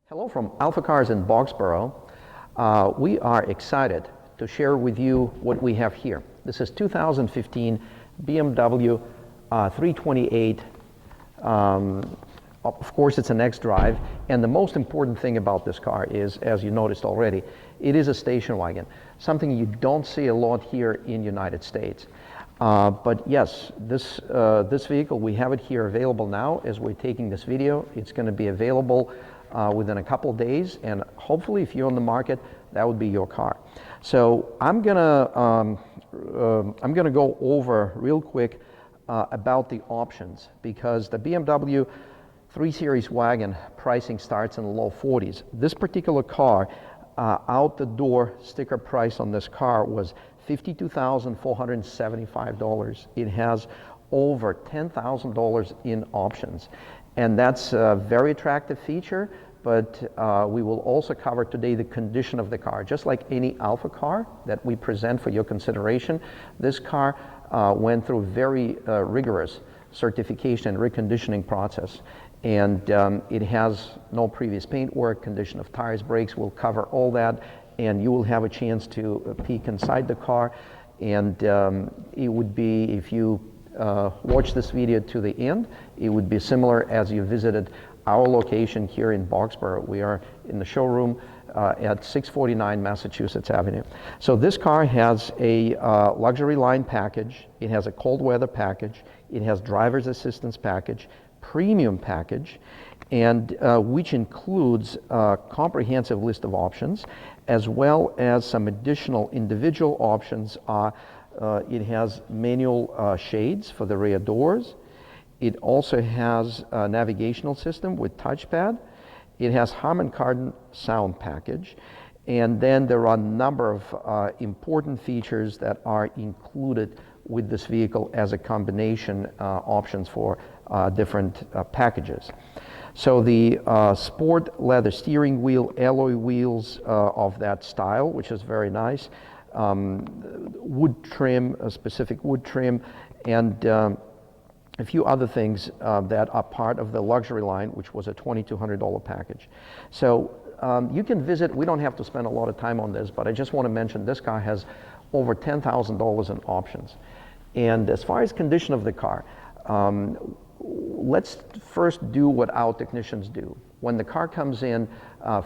Hello from AlphaCars in Boxborough. We are excited to share with you what we have here. This is 2015 BMW 328. Of course, it's an xDrive, and the most important thing about this car is, as you noticed already, it is a station wagon, something you don't see a lot here in the United States. But yes, this vehicle, we have it here available now as we're taking this video. It's going to be available within a couple of days, and hopefully if you're on the market, that would be your car. So I'm gonna go over real quick about the options, because the BMW 3 Series wagon pricing starts in the low 40s. This particular car, out the door sticker price on this car was $52,475. It has over $10,000 in options, and that's a very attractive feature. But we will also cover today the condition of the car. Just like any Alpha car that we present for your consideration, this car went through very rigorous certification and reconditioning process. And it has no previous paint work, condition of tires, brakes. We'll cover all that, and you will have a chance to peek inside the car. And it would be, if you watch this video to the end, it would be similar as you visited our location here in Boxborough. We are in the showroom at 649 Massachusetts Avenue. So this car has a luxury line package. It has a cold weather package. It has driver's assistance package, premium package, and which includes a comprehensive list of options, as well as some additional individual options. It has manual shades for the rear doors. It also has a navigational system with touchpad. It has Harman Kardon sound package. And then there are a number of important features that are included with this vehicle as a combination options for different packages. So the sport leather steering wheel, alloy wheels of that style, which is very nice. Wood trim, a specific wood trim, and a few other things that are part of the luxury line, which was a $2,200 package. So you can visit. We don't have to spend a lot of time on this, but I just want to mention this car has over $10,000 in options. And as far as condition of the car, let's first do what our technicians do. When the car comes in,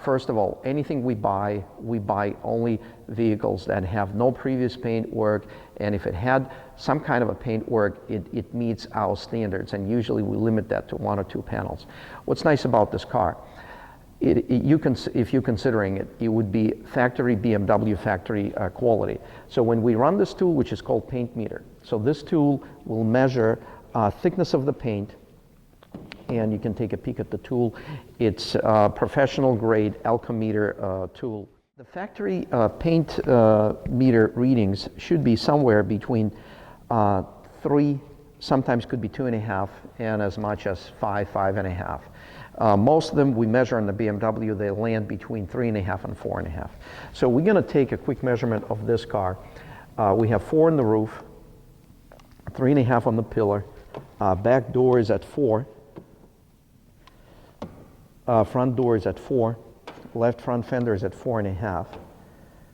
first of all, anything we buy only vehicles that have no previous paint work, and if it had some kind of a paint work, it meets our standards, and usually we limit that to 1 or 2 panels. What's nice about this car, if you're considering it, it would be factory BMW factory quality. So when we run this tool, which is called paint meter, so this tool will measure thickness of the paint, and you can take a peek at the tool. It's a professional grade alcometer tool. The factory paint meter readings should be somewhere between 3, sometimes could be 2.5, and as much as 5, 5.5. Most of them we measure on the BMW, they land between 3.5 and 4.5. So we're going to take a quick measurement of this car. We have 4 in the roof, 3.5 on the pillar. Back door is at 4. Front door is at 4. Left front fender is at 4.5.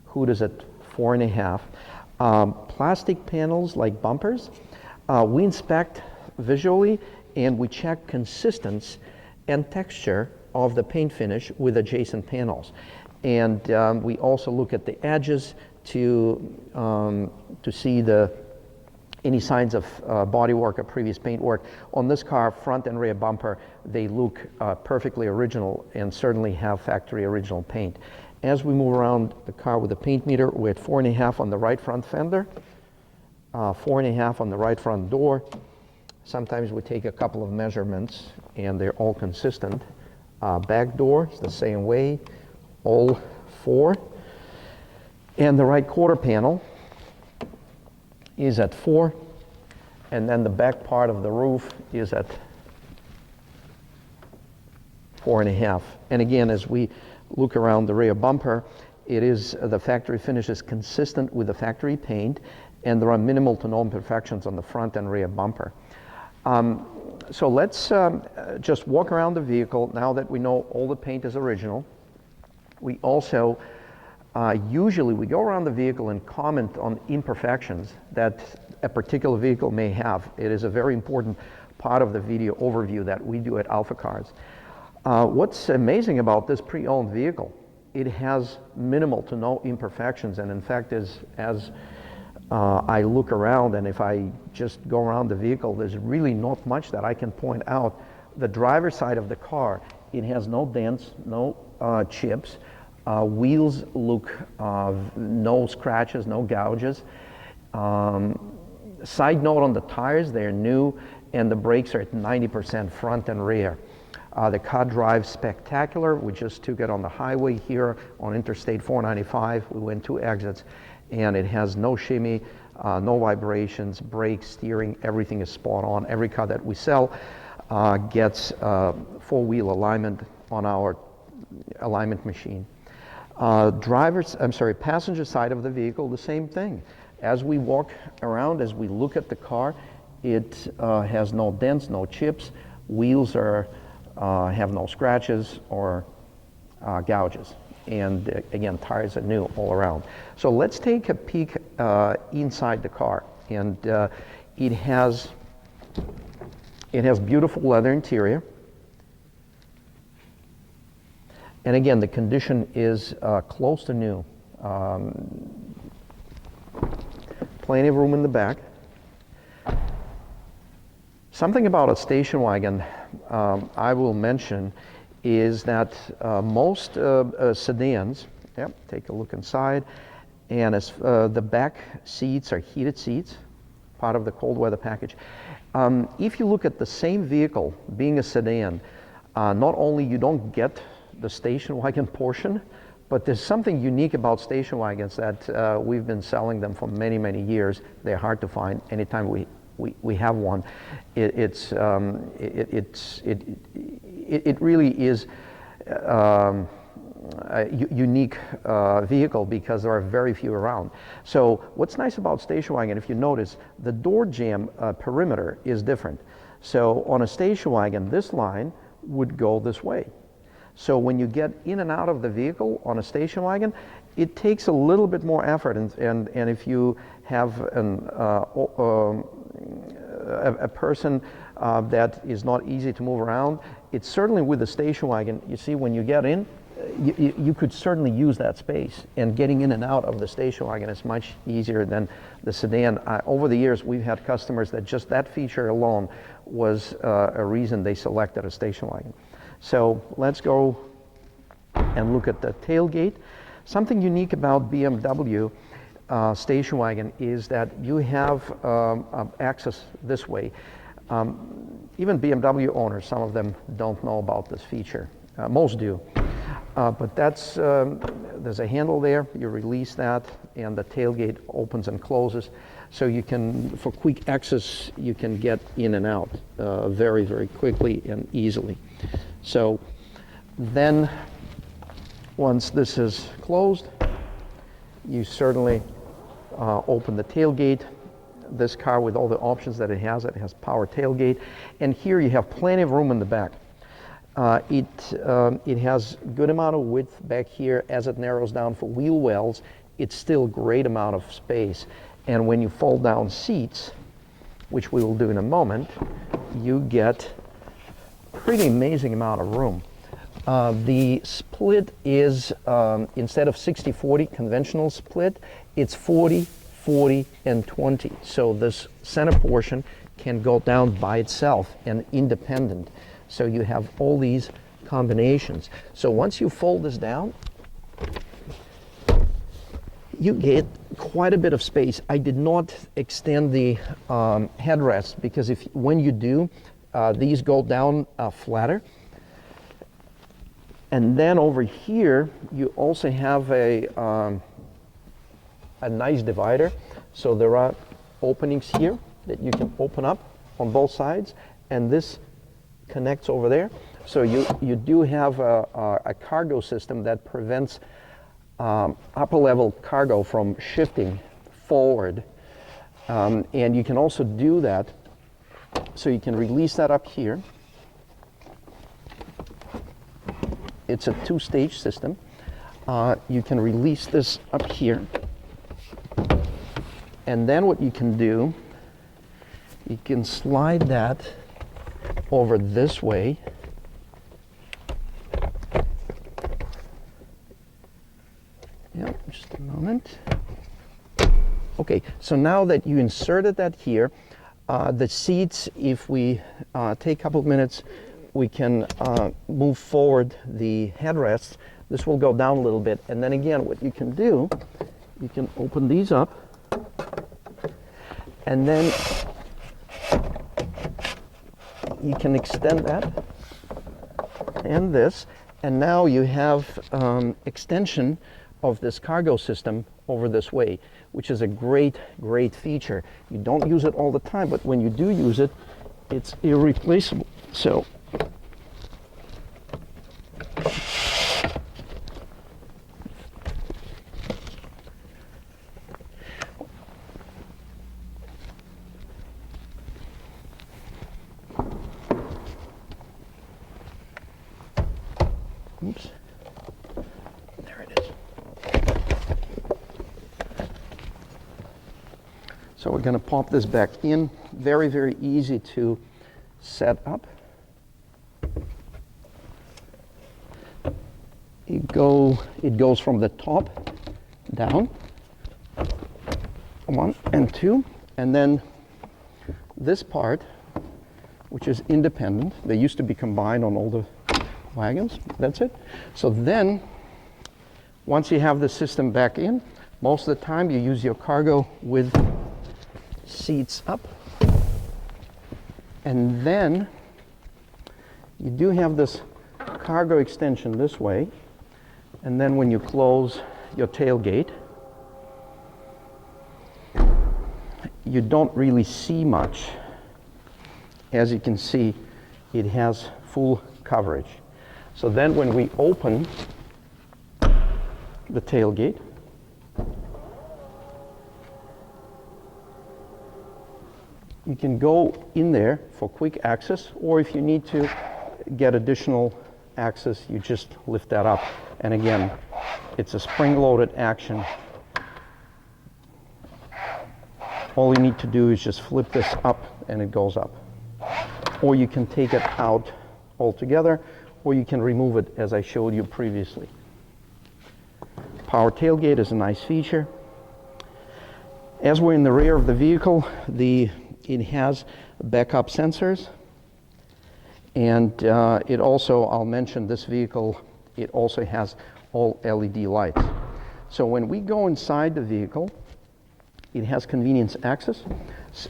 Hood is at 4.5. Plastic panels like bumpers, we inspect visually and we check consistency and texture of the paint finish with adjacent panels. And we also look at the edges to see any signs of bodywork or previous paint work. On this car, front and rear bumper, they look perfectly original and certainly have factory original paint. As we move around the car with the paint meter, we're at 4.5 on the right front fender, 4.5 on the right front door. Sometimes we take a couple of measurements and they're all consistent. Back door is the same way, all 4. And the right quarter panel is at 4, and then the back part of the roof is at 4.5. And again, as we look around the rear bumper, it is the factory finish is consistent with the factory paint, and there are minimal to no imperfections on the front and rear bumper. So let's just walk around the vehicle now that we know all the paint is original. We also usually we go around the vehicle and comment on imperfections that a particular vehicle may have. It is a very important part of the video overview that we do at AlphaCars. What's amazing about this pre-owned vehicle, it has minimal to no imperfections, and in fact, as I look around and if I just go around the vehicle, there's really not much that I can point out. The driver's side of the car, it has no dents, no chips. Wheels look, no scratches, no gouges. Side note on the tires, they're new, and the brakes are at 90% front and rear. The car drives spectacular. We just took it on the highway here on Interstate 495. We went 2 exits, and it has no shimmy, no vibrations, brakes, steering, everything is spot on. Every car that we sell gets 4-wheel alignment on our alignment machine. Passenger side of the vehicle, the same thing. As we walk around, as we look at the car, it has no dents, no chips. Wheels have no scratches or gouges. And again, tires are new all around. So let's take a peek inside the car. And it has beautiful leather interior. And again, the condition is close to new. Plenty of room in the back. Something about a station wagon I will mention is that most sedans, take a look inside, and as the back seats are heated seats, part of the cold weather package. If you look at the same vehicle being a sedan, not only you don't get the station wagon portion, but there's something unique about station wagons that we've been selling them for many, many years. They're hard to find. Anytime we have one, it really is a unique vehicle because there are very few around. So what's nice about station wagon, if you notice, the door jamb perimeter is different. So on a station wagon, this line would go this way. So when you get in and out of the vehicle on a station wagon, it takes a little bit more effort. And if you have a person that is not easy to move around, it's certainly with the station wagon, you see when you get in, you could certainly use that space. And getting in and out of the station wagon is much easier than the sedan. Over the years, we've had customers that just that feature alone was a reason they selected a station wagon. So let's go and look at the tailgate. Something unique about BMW station wagon is that you have access this way. Even BMW owners, some of them don't know about this feature. Most do. But that's, there's a handle there, you release that, and the tailgate opens and closes. So you can, for quick access, you can get in and out very, very quickly and easily. So then, once this is closed, you certainly open the tailgate. This car, with all the options that it has power tailgate. And here you have plenty of room in the back. It has good amount of width back here. As it narrows down for wheel wells, it's still a great amount of space. And when you fold down seats, which we will do in a moment, you get pretty amazing amount of room. The split is, instead of 60-40 conventional split, it's 40, 40, and 20. So this center portion can go down by itself and independent. So you have all these combinations. So once you fold this down, you get quite a bit of space. I did not extend the headrest because when you do, these go down flatter. And then over here, you also have a nice divider. So there are openings here that you can open up on both sides, and this connects over there. So you do have a cargo system that prevents upper level cargo from shifting forward. And you can also do that So you can release that up here. It's a two-stage system. You can release this up here. And then what you can do, you can slide that over this way. Yep, just a moment. Okay, so now that you inserted that here, the seats, if we take a couple of minutes, we can move forward the headrests. This will go down a little bit. And then again, what you can do, you can open these up. And then you can extend that and this. And now you have extension of this cargo system over this way, which is a great, great feature. You don't use it all the time, but when you do use it, it's irreplaceable. So oops. There it is. So we're going to pop this back in. Very, very easy to set up. It goes from the top down. 1 and 2. And then this part, which is independent, they used to be combined on all the wagons. That's it. So then, once you have the system back in, most of the time you use your cargo with seats up. And then you do have this cargo extension this way. And then when you close your tailgate, you don't really see much. As you can see, it has full coverage. So then when we open the tailgate, you can go in there for quick access, or if you need to get additional access, you just lift that up. And again, it's a spring-loaded action. All you need to do is just flip this up and it goes up. Or you can take it out altogether, or you can remove it as I showed you previously. Power tailgate is a nice feature. As we're in the rear of the vehicle, it has backup sensors, and it also, I'll mention this vehicle, it also has all LED lights. So when we go inside the vehicle, it has convenience access.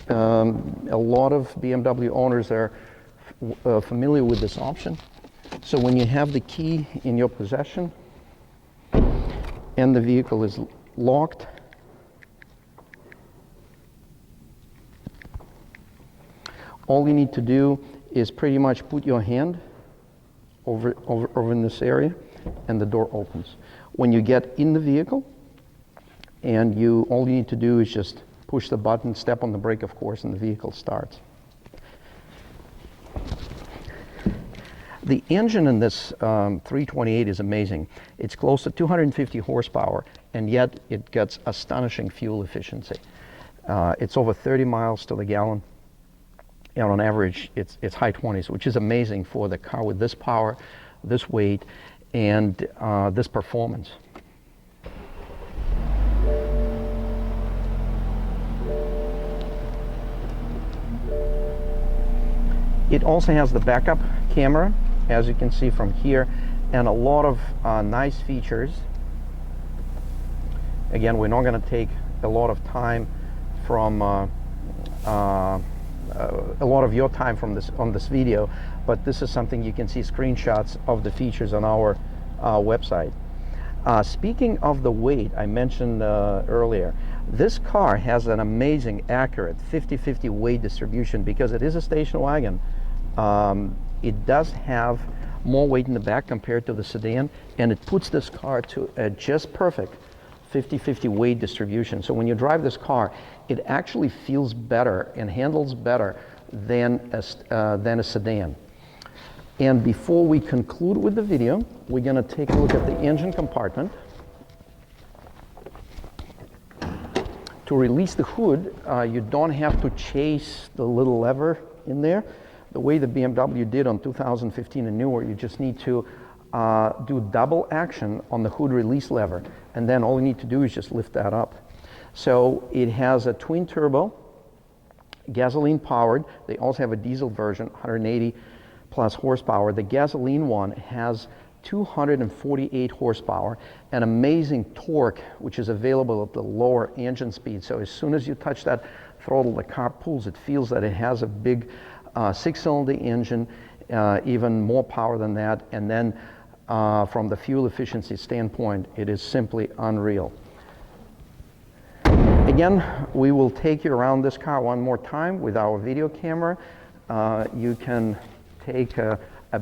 A lot of BMW owners are familiar with this option. So when you have the key in your possession and the vehicle is locked, all you need to do is pretty much put your hand over in this area and the door opens. When you get in the vehicle, and all you need to do is just push the button, step on the brake, of course, and the vehicle starts. The engine in this 328 is amazing. It's close to 250 horsepower, and yet it gets astonishing fuel efficiency. It's over 30 miles to the gallon, and on average, it's high 20s, which is amazing for the car with this power, this weight, and this performance. It also has the backup camera, as you can see from here, and a lot of nice features. Again, we're not going to take a lot of time from a lot of your time from on this video, but this is something you can see screenshots of the features on our website. Speaking of the weight, I mentioned earlier, this car has an amazing, accurate 50-50 weight distribution because it is a station wagon. It does have more weight in the back compared to the sedan, and it puts this car to a just perfect 50-50 weight distribution. So when you drive this car, it actually feels better and handles better than a sedan. And before we conclude with the video, we're going to take a look at the engine compartment. To release the hood, you don't have to chase the little lever in there. The way the BMW did on 2015 and newer, you just need to do double action on the hood release lever, and then all you need to do is just lift that up. So it has a twin turbo, gasoline powered. They also have a diesel version, 180 plus horsepower. The gasoline one has 248 horsepower and amazing torque, which is available at the lower engine speed. So as soon as you touch that throttle, the car pulls. It feels that it has a big 6-cylinder engine, even more power than that. And then from the fuel efficiency standpoint, it is simply unreal. Again, we will take you around this car one more time with our video camera. You can take a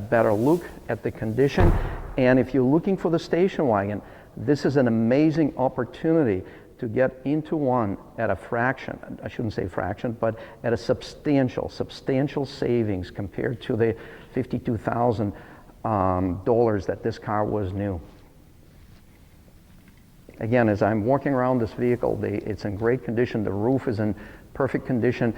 better look at the condition. And if you're looking for the station wagon, this is an amazing opportunity to get into one at a fraction, I shouldn't say fraction, but at a substantial savings compared to the $52,000 that this car was new. Again, as I'm walking around this vehicle, it's in great condition. The roof is in perfect condition.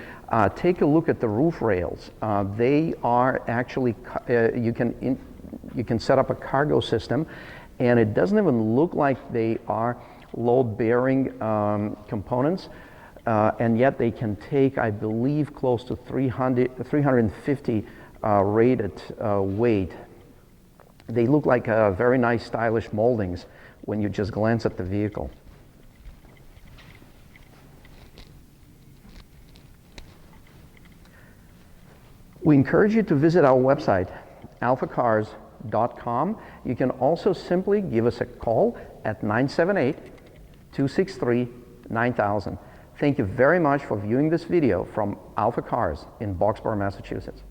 Take a look at the roof rails. They are actually, you can set up a cargo system, and it doesn't even look like they are load-bearing components, and yet they can take, I believe, close to 350 rated weight. They look like very nice, stylish moldings when you just glance at the vehicle. We encourage you to visit our website, AlphaCars.com. You can also simply give us a call at 978-263-9000. Thank you very much for viewing this video from AlphaCars in Boxborough, Massachusetts.